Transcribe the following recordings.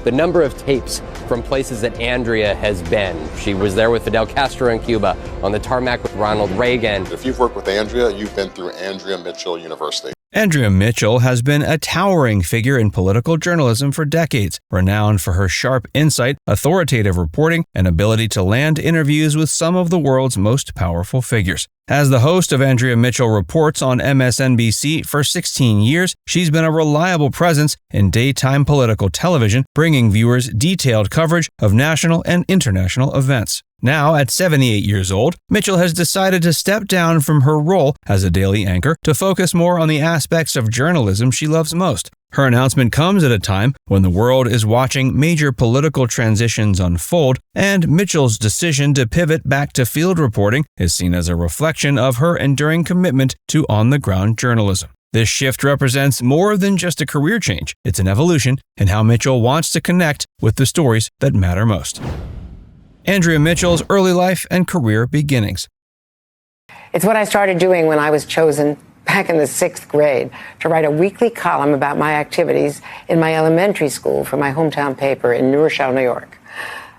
the number of tapes from places that Andrea has been. She was there with Fidel Castro in Cuba, on the tarmac with Ronald Reagan. If you've worked with Andrea, you've been through Andrea Mitchell University. Andrea Mitchell has been a towering figure in political journalism for decades, renowned for her sharp insight, authoritative reporting, and ability to land interviews with some of the world's most powerful figures. As the host of Andrea Mitchell Reports on MSNBC for 16 years, she's been a reliable presence in daytime political television, bringing viewers detailed coverage of national and international events. Now, at 78 years old, Mitchell has decided to step down from her role as a daily anchor to focus more on the aspects of journalism she loves most. Her announcement comes at a time when the world is watching major political transitions unfold, and Mitchell's decision to pivot back to field reporting is seen as a reflection of her enduring commitment to on-the-ground journalism. This shift represents more than just a career change. It's an evolution in how Mitchell wants to connect with the stories that matter most. Andrea Mitchell's early life and career beginnings. It's what I started doing when I was chosen back in the 6th grade to write a weekly column about my activities in my elementary school for my hometown paper in New Rochelle, New York.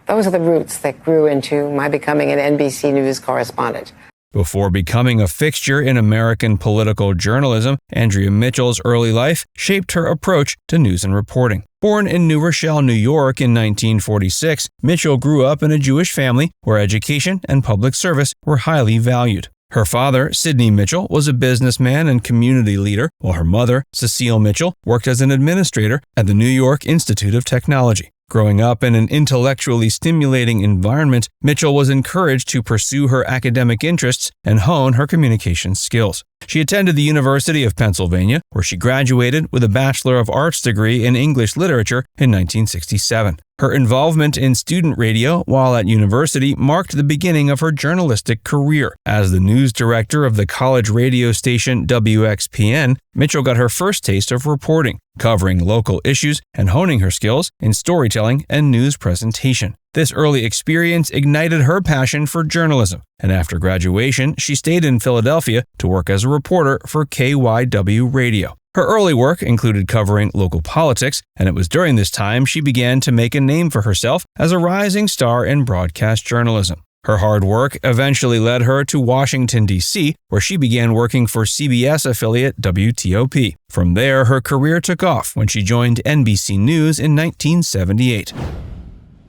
Those are the roots that grew into my becoming an NBC News correspondent. Before becoming a fixture in American political journalism, Andrea Mitchell's early life shaped her approach to news and reporting. Born in New Rochelle, New York in 1946, Mitchell grew up in a Jewish family where education and public service were highly valued. Her father, Sidney Mitchell, was a businessman and community leader, while her mother, Cecile Mitchell, worked as an administrator at the New York Institute of Technology. Growing up in an intellectually stimulating environment, Mitchell was encouraged to pursue her academic interests and hone her communication skills. She attended the University of Pennsylvania, where she graduated with a Bachelor of Arts degree in English Literature in 1967. Her involvement in student radio while at university marked the beginning of her journalistic career. As the news director of the college radio station WXPN, Mitchell got her first taste of reporting, covering local issues and honing her skills in storytelling and news presentation. This early experience ignited her passion for journalism, and after graduation, she stayed in Philadelphia to work as a reporter for KYW Radio. Her early work included covering local politics, and it was during this time she began to make a name for herself as a rising star in broadcast journalism. Her hard work eventually led her to Washington, D.C., where she began working for CBS affiliate WTOP. From there, her career took off when she joined NBC News in 1978.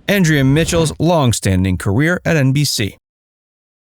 Andrea Mitchell's long-standing career at NBC.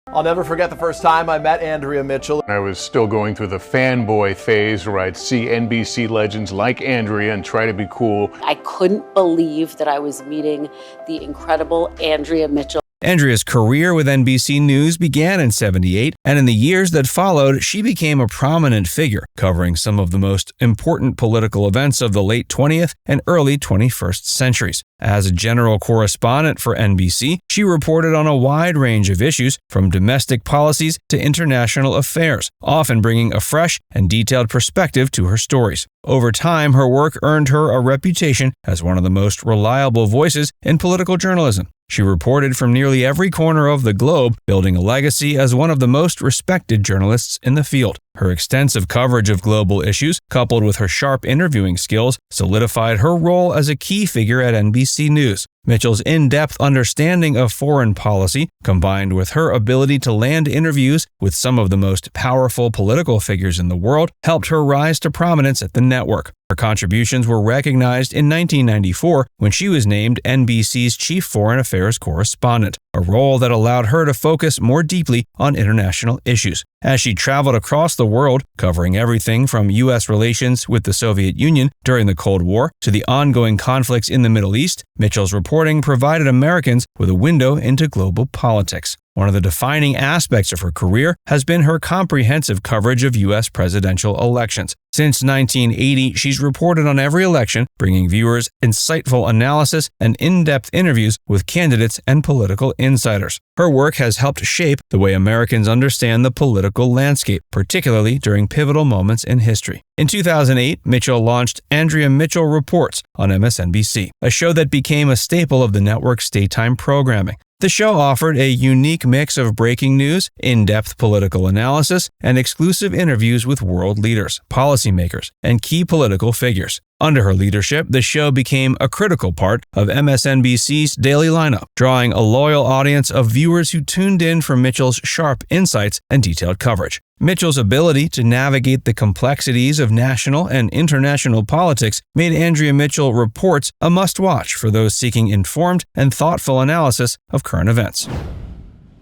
I'll never forget the first time I met Andrea Mitchell. I was still going through the fanboy phase where I'd see NBC legends like Andrea and try to be cool. I couldn't believe that I was meeting the incredible Andrea Mitchell. Andrea's career with NBC News began in '78, and in the years that followed, she became a prominent figure, covering some of the most important political events of the late 20th and early 21st centuries. As a general correspondent for NBC, she reported on a wide range of issues, from domestic policies to international affairs, often bringing a fresh and detailed perspective to her stories. Over time, her work earned her a reputation as one of the most reliable voices in political journalism. She reported from nearly every corner of the globe, building a legacy as one of the most respected journalists in the field. Her extensive coverage of global issues, coupled with her sharp interviewing skills, solidified her role as a key figure at NBC News. Mitchell's in-depth understanding of foreign policy, combined with her ability to land interviews with some of the most powerful political figures in the world, helped her rise to prominence at the network. Her contributions were recognized in 1994 when she was named NBC's Chief Foreign Affairs Correspondent, a role that allowed her to focus more deeply on international issues. As she traveled across the world, covering everything from U.S. relations with the Soviet Union during the Cold War to the ongoing conflicts in the Middle East, Mitchell's reporting provided Americans with a window into global politics. One of the defining aspects of her career has been her comprehensive coverage of U.S. presidential elections. Since 1980, she's reported on every election, bringing viewers insightful analysis and in-depth interviews with candidates and political insiders. Her work has helped shape the way Americans understand the political landscape, particularly during pivotal moments in history. In 2008, Mitchell launched Andrea Mitchell Reports on MSNBC, a show that became a staple of the network's daytime programming. The show offered a unique mix of breaking news, in-depth political analysis, and exclusive interviews with world leaders, policymakers, and key political figures. Under her leadership, the show became a critical part of MSNBC's daily lineup, drawing a loyal audience of viewers who tuned in for Mitchell's sharp insights and detailed coverage. Mitchell's ability to navigate the complexities of national and international politics made Andrea Mitchell Reports a must-watch for those seeking informed and thoughtful analysis of current events.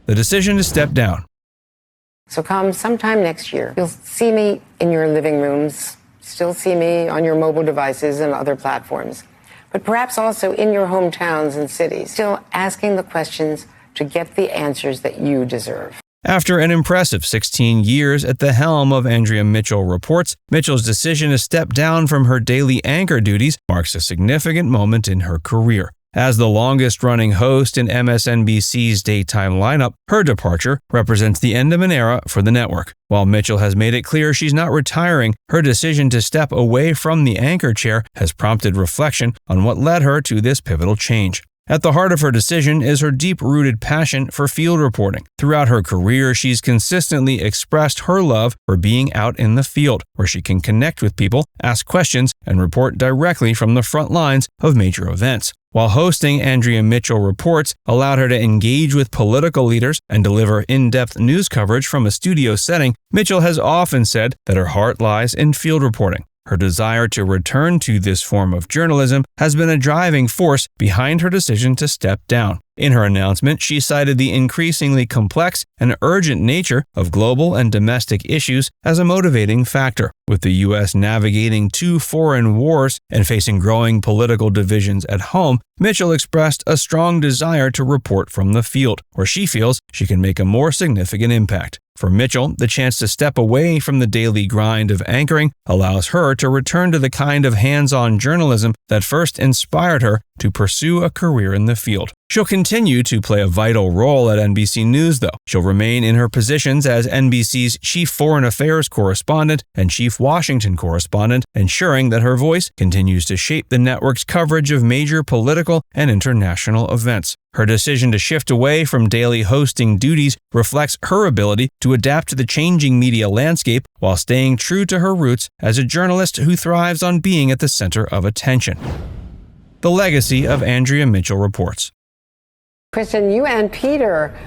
The decision to step down. So come sometime next year, you'll see me in your living rooms, still see me on your mobile devices and other platforms, but perhaps also in your hometowns and cities, still asking the questions to get the answers that you deserve. After an impressive 16 years at the helm of Andrea Mitchell Reports, Mitchell's decision to step down from her daily anchor duties marks a significant moment in her career. As the longest-running host in MSNBC's daytime lineup, her departure represents the end of an era for the network. While Mitchell has made it clear she's not retiring, her decision to step away from the anchor chair has prompted reflection on what led her to this pivotal change. At the heart of her decision is her deep-rooted passion for field reporting. Throughout her career, she's consistently expressed her love for being out in the field, where she can connect with people, ask questions, and report directly from the front lines of major events. While hosting Andrea Mitchell Reports allowed her to engage with political leaders and deliver in-depth news coverage from a studio setting, Mitchell has often said that her heart lies in field reporting. Her desire to return to this form of journalism has been a driving force behind her decision to step down. In her announcement, she cited the increasingly complex and urgent nature of global and domestic issues as a motivating factor. With the U.S. navigating 2 foreign wars and facing growing political divisions at home, Mitchell expressed a strong desire to report from the field, where she feels she can make a more significant impact. For Mitchell, the chance to step away from the daily grind of anchoring allows her to return to the kind of hands-on journalism that first inspired her to pursue a career in the field. She'll continue to play a vital role at NBC News, though. She'll remain in her positions as NBC's chief foreign affairs correspondent and chief Washington correspondent, ensuring that her voice continues to shape the network's coverage of major political and international events. Her decision to shift away from daily hosting duties reflects her ability to adapt to the changing media landscape while staying true to her roots as a journalist who thrives on being at the center of attention. The legacy of Andrea Mitchell Reports. Kristen, you and Peter,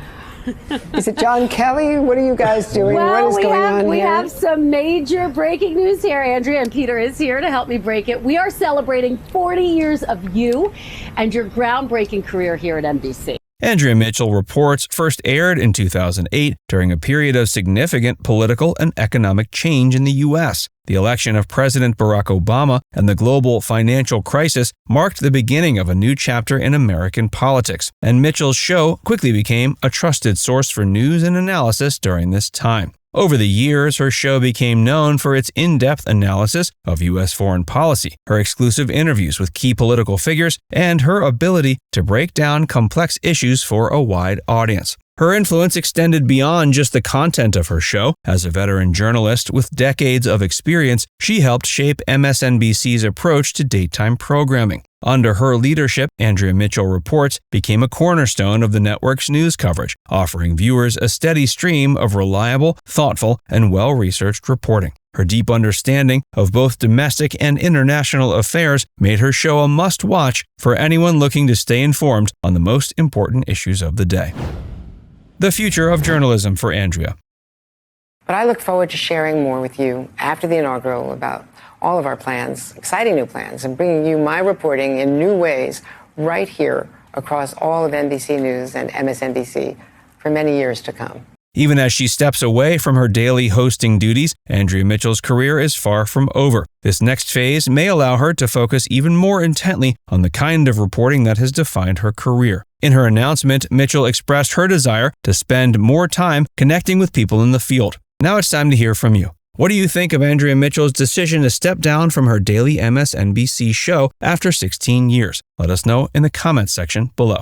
is it John Kelly? What are you guys doing? Well, what is going on here? We have some major breaking news here, Andrea, and Peter is here to help me break it. We are celebrating 40 years of you and your groundbreaking career here at NBC. Andrea Mitchell Reports first aired in 2008 during a period of significant political and economic change in the U.S. The election of President Barack Obama and the global financial crisis marked the beginning of a new chapter in American politics, and Mitchell's show quickly became a trusted source for news and analysis during this time. Over the years, her show became known for its in-depth analysis of U.S. foreign policy, her exclusive interviews with key political figures, and her ability to break down complex issues for a wide audience. Her influence extended beyond just the content of her show. As a veteran journalist with decades of experience, she helped shape MSNBC's approach to daytime programming. Under her leadership, Andrea Mitchell Reports became a cornerstone of the network's news coverage, offering viewers a steady stream of reliable, thoughtful, and well-researched reporting. Her deep understanding of both domestic and international affairs made her show a must-watch for anyone looking to stay informed on the most important issues of the day. The future of journalism for Andrea. But I look forward to sharing more with you after the inaugural about all of our plans, exciting new plans, and bringing you my reporting in new ways right here across all of NBC News and MSNBC for many years to come. Even as she steps away from her daily hosting duties, Andrea Mitchell's career is far from over. This next phase may allow her to focus even more intently on the kind of reporting that has defined her career. In her announcement, Mitchell expressed her desire to spend more time connecting with people in the field. Now it's time to hear from you. What do you think of Andrea Mitchell's decision to step down from her daily MSNBC show after 16 years? Let us know in the comments section below.